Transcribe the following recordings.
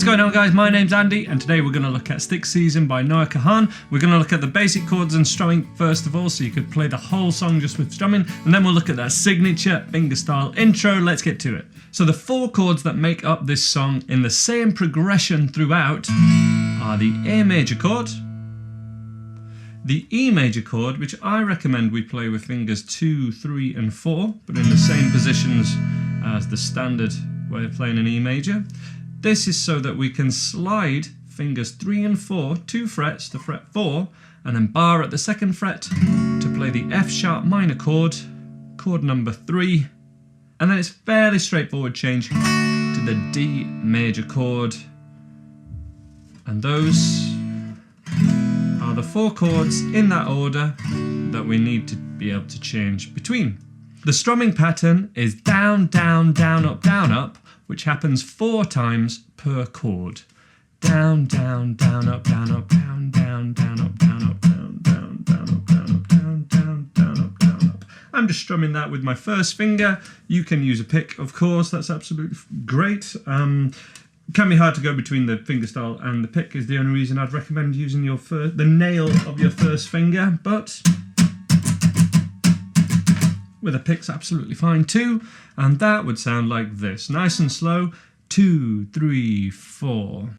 going on, guys? My name's Andy, and today we're going to look at Stick Season by Kahan. We're going to look at the basic chords and strumming first of all, so you could play the whole song just with strumming, and then we'll look at that signature fingerstyle intro. Let's get to it. So the four chords that make up this song in the same progression throughout are the A major chord, the E major chord, which I recommend we play with fingers 2, 3 and 4, but in the same positions as the standard way of playing an E major. This is so that we can slide fingers 3 and 4, 2 frets to fret 4, and then bar at the 2nd fret to play the F sharp minor chord, chord number 3, and then it's fairly straightforward change to the D major chord. And those are the four chords in that order that we need to be able to change between. The strumming pattern is down, down, down, up, which happens 4 times per chord. Down, down, down, up, down, up, down, down, down, up, down, up, down, down, down, up, down, up, down, down, down, up, down, up. I'm just strumming that with my first finger. You can use a pick, of course. That's absolutely great. It can be hard to go between the fingerstyle and the pick. Is the only reason I'd recommend using the nail of your first finger, but with a pick's absolutely fine too. And that would sound like this, nice and slow. 2, 3, 4.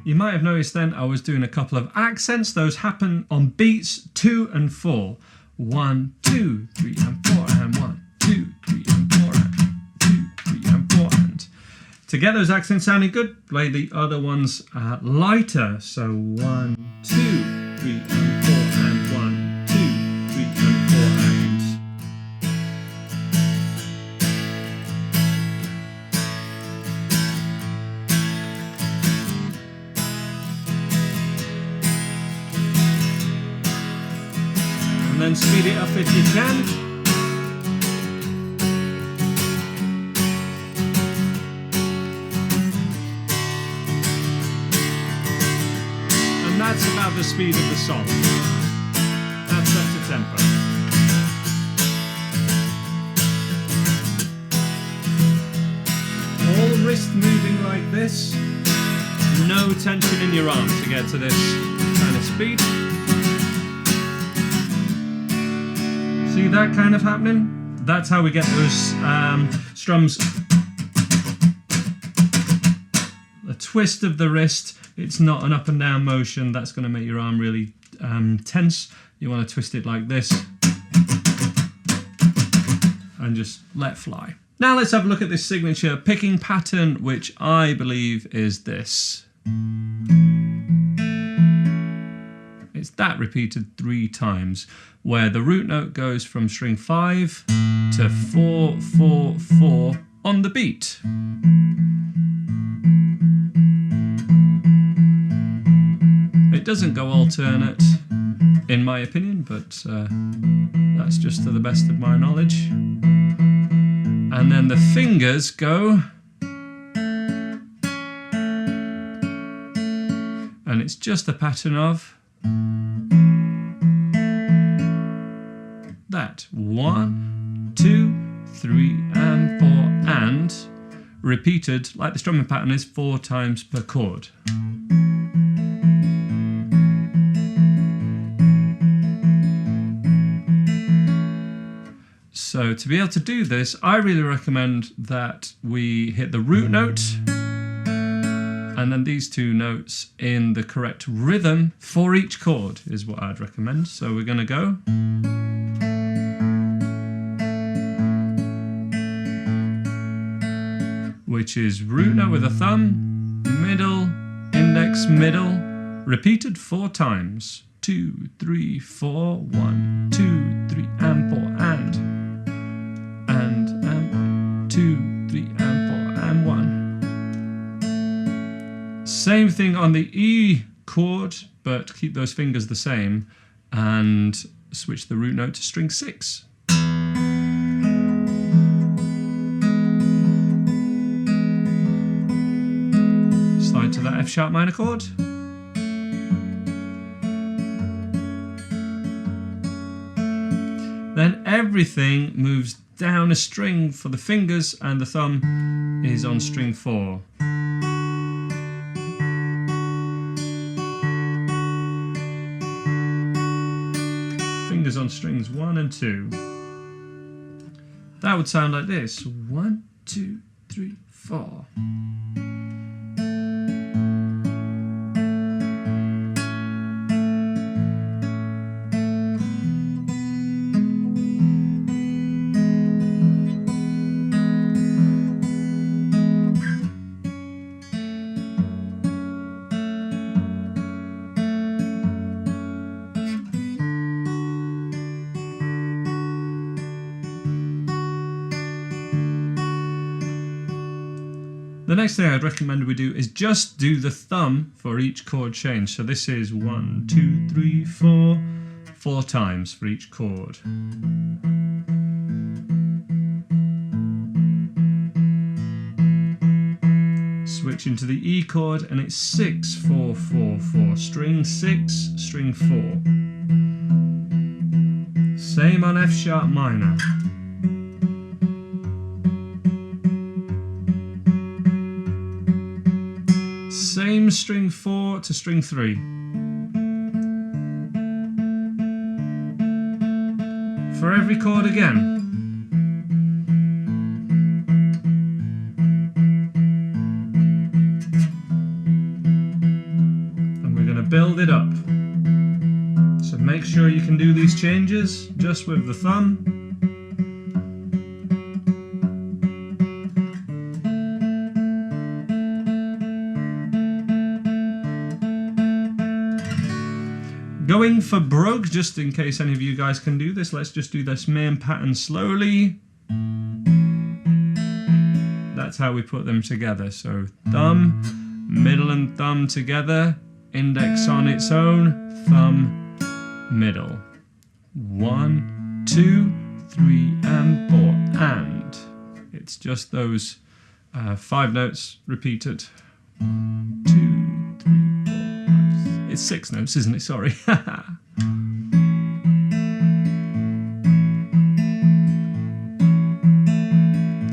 You might have noticed then I was doing a couple of accents. Those happen on beats 2 and 4. 1, 2, 3 and 4 and 1, 2, 3 and 4 and 2, 3 and 4 and. To get those accents sounding good, play the other ones lighter. So 1, 2, 3 and 4 and 1, 2, 3 and 4 and. And then speed it up if you can. And that's about the speed of the song. That's set to tempo. All wrist moving like this. No tension in your arm to get to this kind of speed. See that kind of happening? That's how we get those strums. A twist of the wrist. It's not an up and down motion. That's going to make your arm really tense. You want to twist it like this and just let fly. Now let's have a look at this signature picking pattern, which I believe is this. It's that repeated 3 times, where the root note goes from string 5 to 4, 4, 4 on the beat. It doesn't go alternate, in my opinion, but that's just to the best of my knowledge. And then the fingers go, and it's just a pattern of that 1, 2, 3 and 4 and repeated like the strumming pattern is 4 times per chord. So to be able to do this, I really recommend that we hit the root note and then these 2 notes in the correct rhythm for each chord is what I'd recommend. So we're going to go. Which is root note with a thumb, middle, index, middle, repeated 4 times. 2, 3, 4, 1, 2, 3 and 4 and 2, 3 and 4 and 1. Same thing on the E chord, but keep those fingers the same and switch the root note to string 6. Slide to that F sharp minor chord. Then everything moves down a string for the fingers and the thumb is on string 4. Fingers on strings 1 and 2. That would sound like this. 1, 2, 3, 4. The next thing I'd recommend we do is just do the thumb for each chord change. So this is 1, 2, 3, 4, 4 times for each chord. Switch into the E chord and it's 6, 4, 4, 4. String 6, string 4. Same on F sharp minor. Same string 4 to string 3. For every chord again. And we're going to build it up. So make sure you can do these changes just with the thumb. Going for brogue, just in case any of you guys can do this, let's just do this main pattern slowly. That's how we put them together. So thumb, middle and thumb together, index on its own, thumb, middle. 1, 2, 3 and 4. And it's just those 5 notes repeated. 1, 2, 3, 4, 5, 6. It's 6 notes, isn't it? Sorry.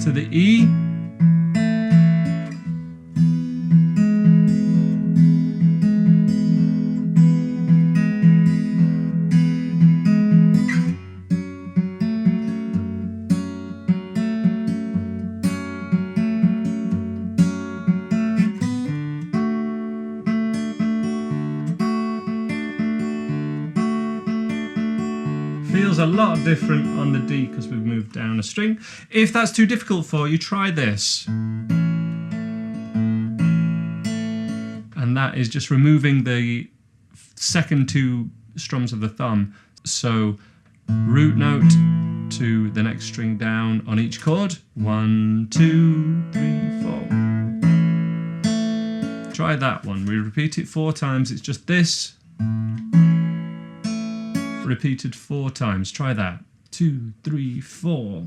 To the E. Feels a lot different on the D because we've moved down a string. If that's too difficult for you, try this. And that is just removing the second 2 strums of the thumb. So root note to the next string down on each chord. 1, 2, 3, 4. Try that one. We repeat it 4 times. It's just this. Repeated 4 times. Try that. 2, 3, 4.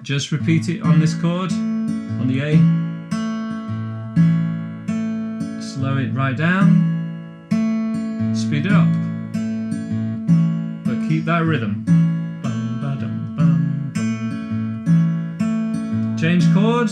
Just repeat it on this chord, on the A. Slow it right down. Speed it up. But keep that rhythm. Change chord.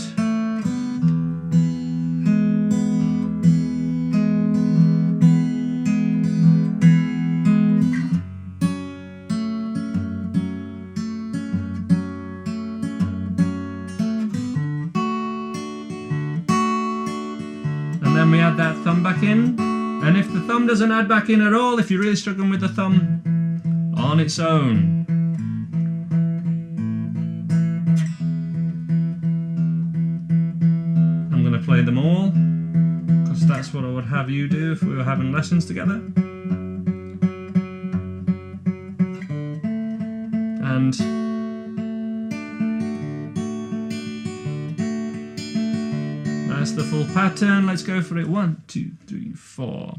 And then we add that thumb back in. And if the thumb doesn't add back in at all, if you're really struggling with the thumb, on its own. Play them all, because that's what I would have you do if we were having lessons together. that's the full pattern. Let's go for it. 1, 2, 3, 4.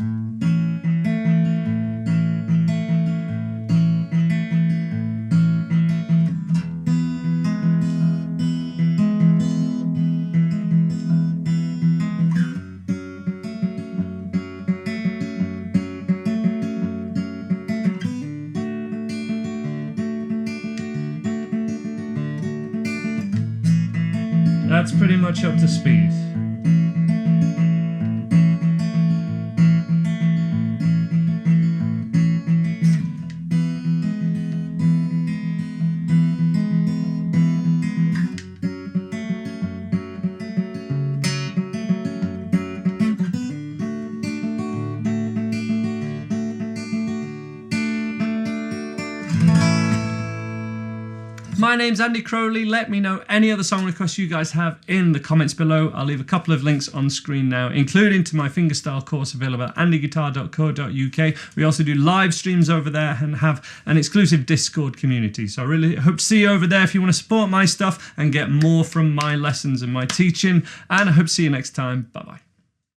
That's pretty much up to speed. My name's Andy Crowley. Let me know any other song requests you guys have in the comments below. I'll leave a couple of links on screen now, including to my Fingerstyle course available at andyguitar.co.uk. We also do live streams over there and have an exclusive Discord community. So I really hope to see you over there if you want to support my stuff and get more from my lessons and my teaching. And I hope to see you next time. Bye-bye.